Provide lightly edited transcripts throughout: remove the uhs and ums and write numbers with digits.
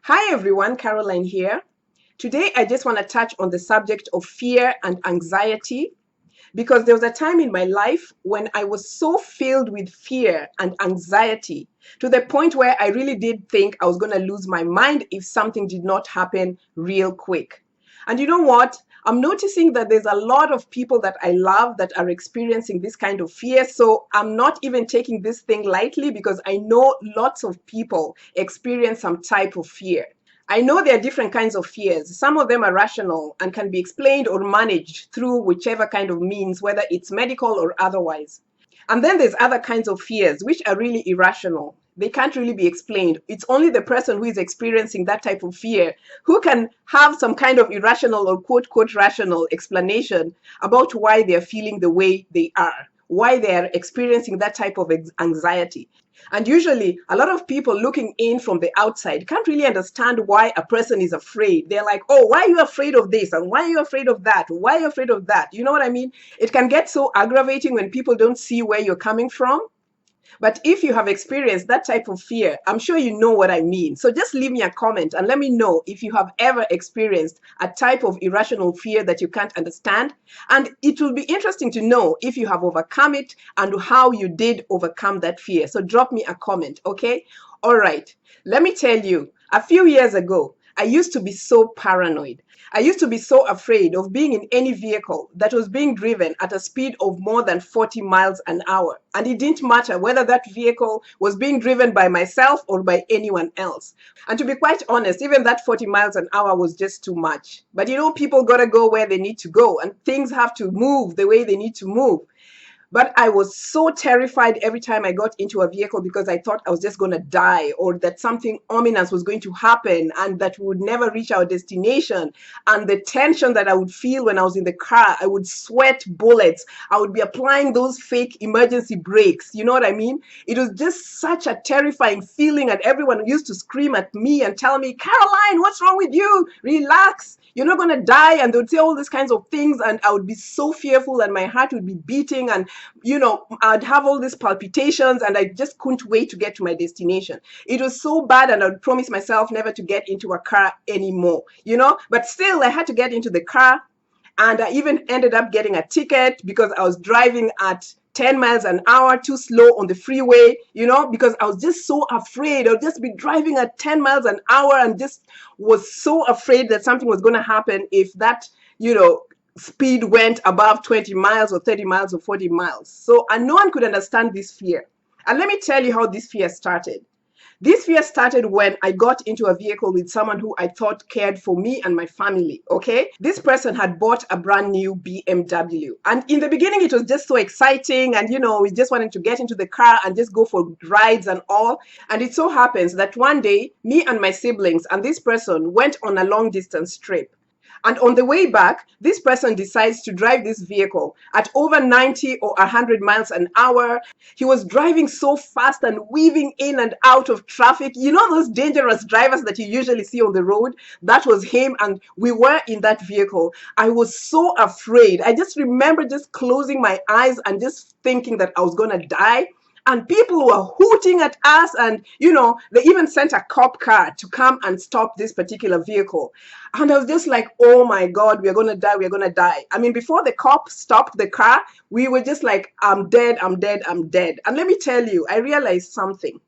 Hi everyone, Caroline here. Today I just want to touch on the subject of fear and anxiety because there was a time in my life when I was so filled with fear and anxiety to the point where I really did think I was going to lose my mind if something did not happen real quick. And you know what? I'm noticing that there's a lot of people that I love that are experiencing this kind of fear. So I'm not even taking this thing lightly because I know lots of people experience some type of fear. I know there are different kinds of fears. Some of them are rational and can be explained or managed through whichever kind of means, whether it's medical or otherwise. And then there's other kinds of fears which are really irrational. They can't really be explained. It's only the person who is experiencing that type of fear who can have some kind of irrational or quote, quote, rational explanation about why they're feeling the way they are, why they're experiencing that type of anxiety. And usually, a lot of people looking in from the outside can't really understand why a person is afraid. They're like, oh, why are you afraid of this? And why are you afraid of that? Why are you afraid of that? You know what I mean? It can get so aggravating when people don't see where you're coming from. But if you have experienced that type of fear, I'm sure you know what I mean. So just leave me a comment and let me know if you have ever experienced a type of irrational fear that you can't understand. And it will be interesting to know if you have overcome it and how you did overcome that fear. So drop me a comment, okay? All right. Let me tell you, a few years ago, I used to be so paranoid. I used to be so afraid of being in any vehicle that was being driven at a speed of more than 40 miles an hour. And it didn't matter whether that vehicle was being driven by myself or by anyone else. And to be quite honest, even that 40 miles an hour was just too much. But you know, people gotta go where they need to go and things have to move the way they need to move. But I was so terrified every time I got into a vehicle because I thought I was just going to die or that something ominous was going to happen and that we would never reach our destination. And the tension that I would feel when I was in the car, I would sweat bullets. I would be applying those fake emergency brakes. You know what I mean? It was just such a terrifying feeling. And everyone used to scream at me and tell me, Caroline, what's wrong with you? Relax. You're not going to die. And they would say all these kinds of things. And I would be so fearful and my heart would be beating. And I'd have all these palpitations and I just couldn't wait to get to my destination. It was so bad and I would promise myself never to get into a car anymore, but still I had to get into the car. And I even ended up getting a ticket because I was driving at 10 miles an hour too slow on the freeway, because I was just so afraid. I'll just be driving at 10 miles an hour and just was so afraid that something was going to happen if that, speed went above 20 miles or 30 miles or 40 miles. So, and no one could understand this fear. And let me tell you how this fear started. This fear started when I got into a vehicle with someone who I thought cared for me and my family, okay? This person had bought a brand new BMW. And in the beginning, it was just so exciting. And, we just wanted to get into the car and just go for rides and all. And it so happens that one day, me and my siblings and this person went on a long distance trip. And on the way back, this person decides to drive this vehicle at over 90 or 100 miles an hour. He was driving so fast and weaving in and out of traffic. You know those dangerous drivers that you usually see on the road? That was him, and we were in that vehicle. I was so afraid. I just remember just closing my eyes and just thinking that I was going to die. And people were hooting at us and, they even sent a cop car to come and stop this particular vehicle. And I was just like, oh my God, we're going to die, we're going to die. I mean, before the cop stopped the car, we were just like, I'm dead, I'm dead, I'm dead. And let me tell you, I realized something.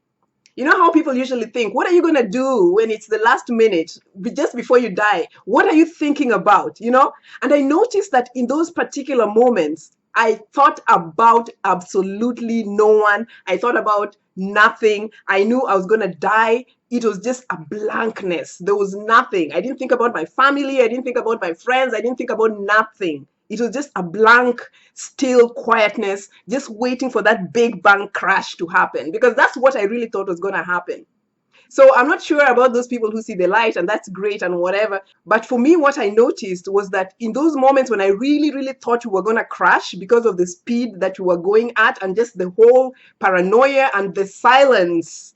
You know how people usually think, what are you going to do when it's the last minute, just before you die? What are you thinking about, And I noticed that in those particular moments, I thought about absolutely no one. I thought about nothing. I knew I was going to die. It was just a blankness. There was nothing. I didn't think about my family. I didn't think about my friends. I didn't think about nothing. It was just a blank, still quietness, just waiting for that big bang crash to happen, because that's what I really thought was going to happen. So I'm not sure about those people who see the light and that's great and whatever. But for me, what I noticed was that in those moments when I really, really thought we were going to crash because of the speed that we were going at and just the whole paranoia and the silence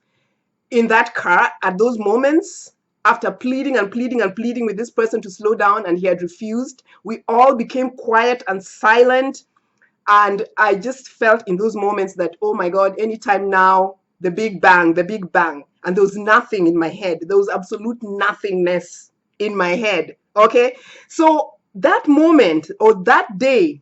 in that car at those moments, after pleading and pleading and pleading with this person to slow down and he had refused, we all became quiet and silent. And I just felt in those moments that, oh my God, anytime now, the big bang, the big bang. And there was nothing in my head. There was absolute nothingness in my head. Okay. So that moment or that day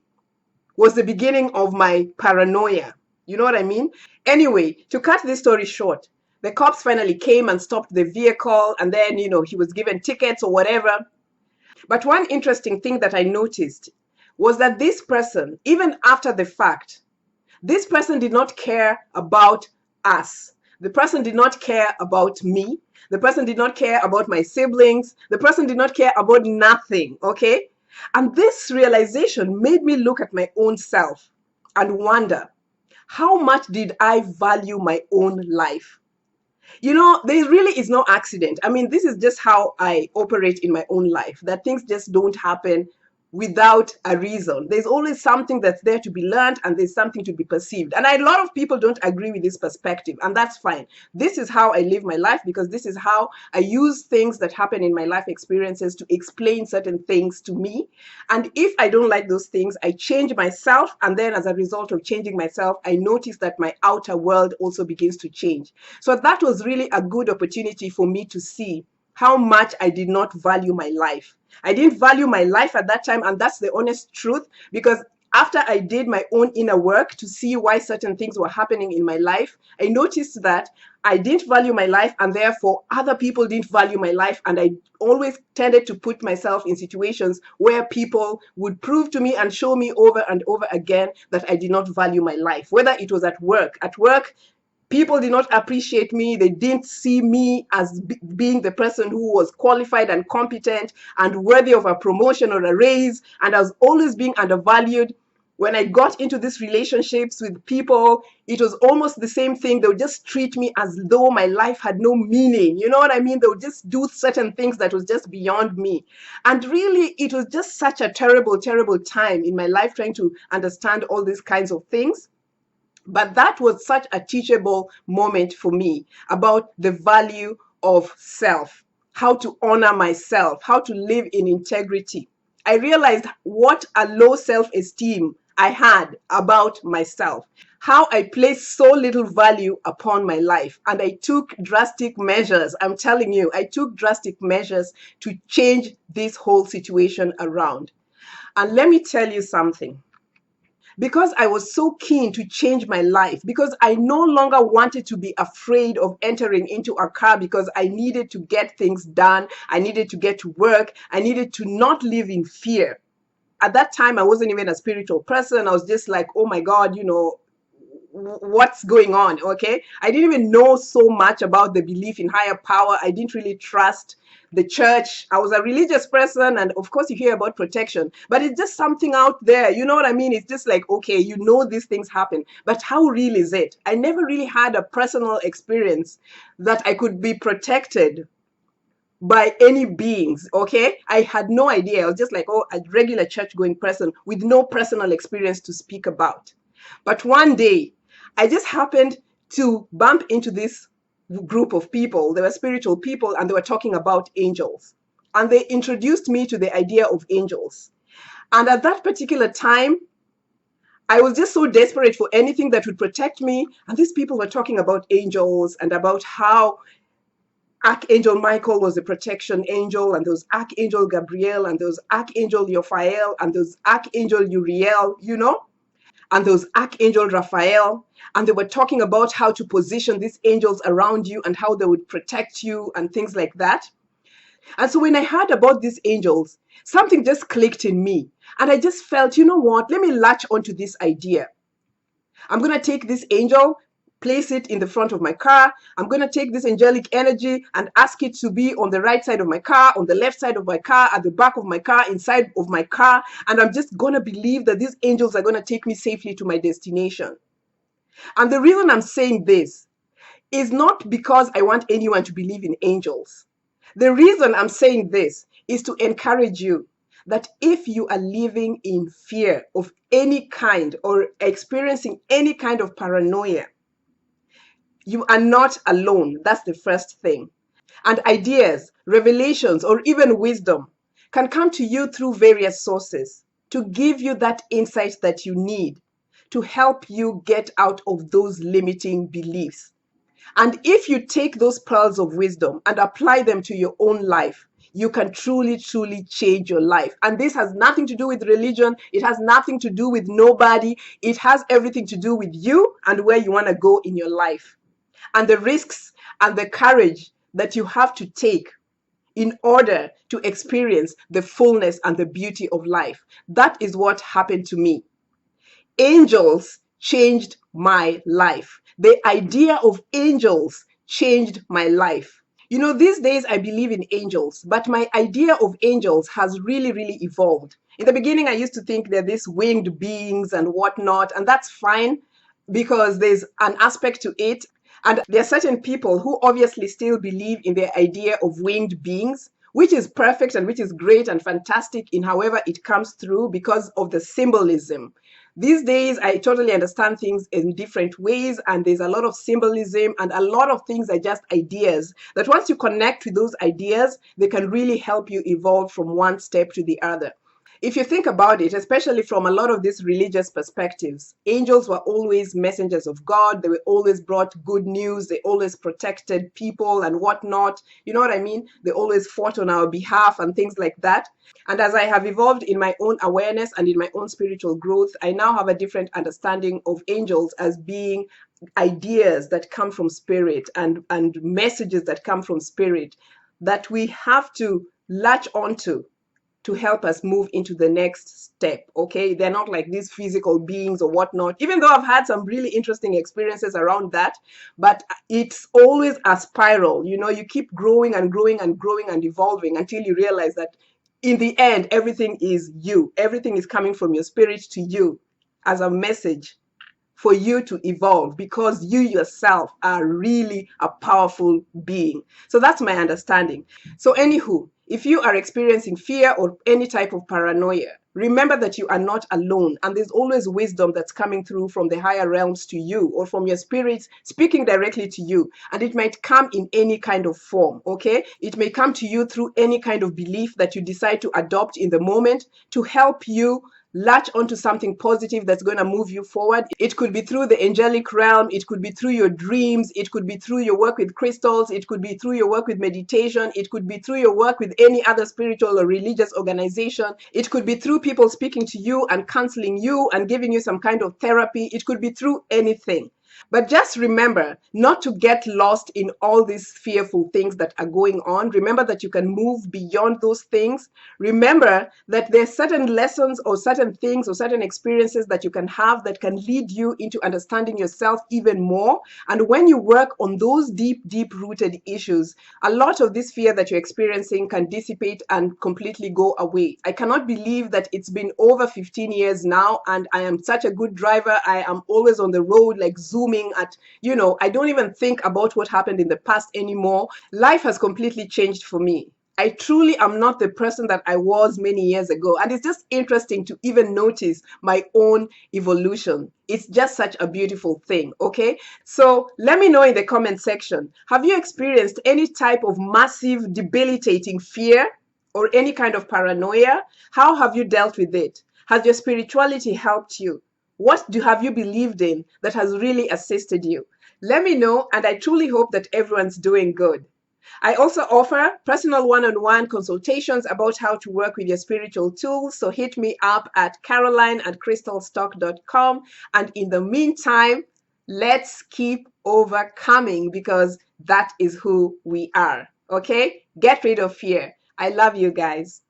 was the beginning of my paranoia. You know what I mean? Anyway, to cut this story short, the cops finally came and stopped the vehicle, and then, he was given tickets or whatever. But one interesting thing that I noticed was that this person, even after the fact, this person did not care about us. The person did not care about me. The person did not care about my siblings. The person did not care about nothing, okay? And this realization made me look at my own self and wonder, how much did I value my own life? There really is no accident. I mean, this is just how I operate in my own life, that things just don't happen without a reason. There's always something that's there to be learned, and there's something to be perceived. And a lot of people don't agree with this perspective, and that's fine. This is how I live my life, because this is how I use things that happen in my life experiences to explain certain things to me. And if I don't like those things, I change myself, and then as a result of changing myself, I notice that my outer world also begins to change. So that was really a good opportunity for me to see how much I did not value my life. I didn't value my life at that time, and that's the honest truth, because after I did my own inner work to see why certain things were happening in my life, I noticed that I didn't value my life, and therefore other people didn't value my life, and I always tended to put myself in situations where people would prove to me and show me over and over again that I did not value my life, whether it was at work. At work, people did not appreciate me. They didn't see me as being the person who was qualified and competent and worthy of a promotion or a raise. And I was always being undervalued. When I got into these relationships with people, it was almost the same thing. They would just treat me as though my life had no meaning. You know what I mean? They would just do certain things that was just beyond me. And really, it was just such a terrible, terrible time in my life trying to understand all these kinds of things. But that was such a teachable moment for me about the value of self, how to honor myself, how to live in integrity. I realized what a low self-esteem I had about myself, how I placed so little value upon my life. And I took drastic measures. I'm telling you, I took drastic measures to change this whole situation around. And let me tell you something. Because I was so keen to change my life, because I no longer wanted to be afraid of entering into a car, because I needed to get things done, I needed to get to work, I needed to not live in fear. At that time, I wasn't even a spiritual person. I was just like, oh my God, what's going on? Okay. I didn't even know so much about the belief in higher power. I didn't really trust the church. I was a religious person, and of course you hear about protection, but it's just something out there. You know what I mean? It's just like, okay, these things happen, but how real is it? I never really had a personal experience that I could be protected by any beings. Okay, I had no idea. I was just like, oh, a regular church going person with no personal experience to speak about. But one day I just happened to bump into this group of people. They were spiritual people, and they were talking about angels, and they introduced me to the idea of angels. And at that particular time, I was just so desperate for anything that would protect me. And these people were talking about angels and about how Archangel Michael was a protection angel, and there was Archangel Gabriel, and there was Archangel Raphael, and there was Archangel Uriel, and there was Archangel Raphael. And they were talking about how to position these angels around you and how they would protect you and things like that. And so when I heard about these angels, something just clicked in me. And I just felt, you know what, let me latch onto this idea. I'm going to take this angel, place it in the front of my car. I'm going to take this angelic energy and ask it to be on the right side of my car, on the left side of my car, at the back of my car, inside of my car. And I'm just going to believe that these angels are going to take me safely to my destination. And the reason I'm saying this is not because I want anyone to believe in angels. The reason I'm saying this is to encourage you that if you are living in fear of any kind or experiencing any kind of paranoia, you are not alone. That's the first thing. And ideas, revelations, or even wisdom can come to you through various sources to give you that insight that you need to help you get out of those limiting beliefs. And if you take those pearls of wisdom and apply them to your own life, you can truly, truly change your life. And this has nothing to do with religion. It has nothing to do with nobody. It has everything to do with you and where you want to go in your life, and the risks and the courage that you have to take in order to experience the fullness and the beauty of life. That is what happened to me. Angels changed my life. The idea of angels changed my life. You know, these days I believe in angels, but my idea of angels has really, really evolved. In the beginning, I used to think they're these winged beings and whatnot, and that's fine because there's an aspect to it. And there are certain people who obviously still believe in the idea of winged beings, which is perfect and which is great and fantastic in however it comes through because of the symbolism. These days, I totally understand things in different ways, and there's a lot of symbolism, and a lot of things are just ideas that once you connect with those ideas, they can really help you evolve from one step to the other. If you think about it, especially from a lot of these religious perspectives, angels were always messengers of God. They were always brought good news. They always protected people and whatnot. You know what I mean? They always fought on our behalf and things like that. And as I have evolved in my own awareness and in my own spiritual growth, I now have a different understanding of angels as being ideas that come from spirit and messages that come from spirit that we have to latch onto to help us move into the next step. Okay, they're not like these physical beings or whatnot, even though I've had some really interesting experiences around that. But it's always a spiral. You know, you keep growing and growing and growing and evolving until you realize that in the end, everything is you. Everything is coming from your spirit to you as a message for you to evolve, because you yourself are really a powerful being. So that's my understanding. So anywho, if you are experiencing fear or any type of paranoia, remember that you are not alone, and there's always wisdom that's coming through from the higher realms to you, or from your spirits speaking directly to you. And it might come in any kind of form. Okay, it may come to you through any kind of belief that you decide to adopt in the moment to help you latch onto something positive that's going to move you forward. It could be through the angelic realm. It could be through your dreams. It could be through your work with crystals. It could be through your work with meditation. It could be through your work with any other spiritual or religious organization. It could be through people speaking to you and counseling you and giving you some kind of therapy. It could be through anything. But just remember not to get lost in all these fearful things that are going on. Remember that you can move beyond those things. Remember that there are certain lessons or certain things or certain experiences that you can have that can lead you into understanding yourself even more. And when you work on those deep, deep rooted issues, a lot of this fear that you're experiencing can dissipate and completely go away. I cannot believe that it's been over 15 years now, and I am such a good driver. I am always on the road, like zooming at, I don't even think about what happened in the past anymore. Life has completely changed for me. I truly am not the person that I was many years ago. And it's just interesting to even notice my own evolution. It's just such a beautiful thing, okay? So let me know in the comment section, have you experienced any type of massive, debilitating fear or any kind of paranoia? How have you dealt with it? Has your spirituality helped you? What have you believed in that has really assisted you? Let me know, and I truly hope that everyone's doing good. I also offer personal one-on-one consultations about how to work with your spiritual tools. So hit me up at caroline@crystalstock.com. And in the meantime, let's keep overcoming, because that is who we are. Okay? Get rid of fear. I love you guys.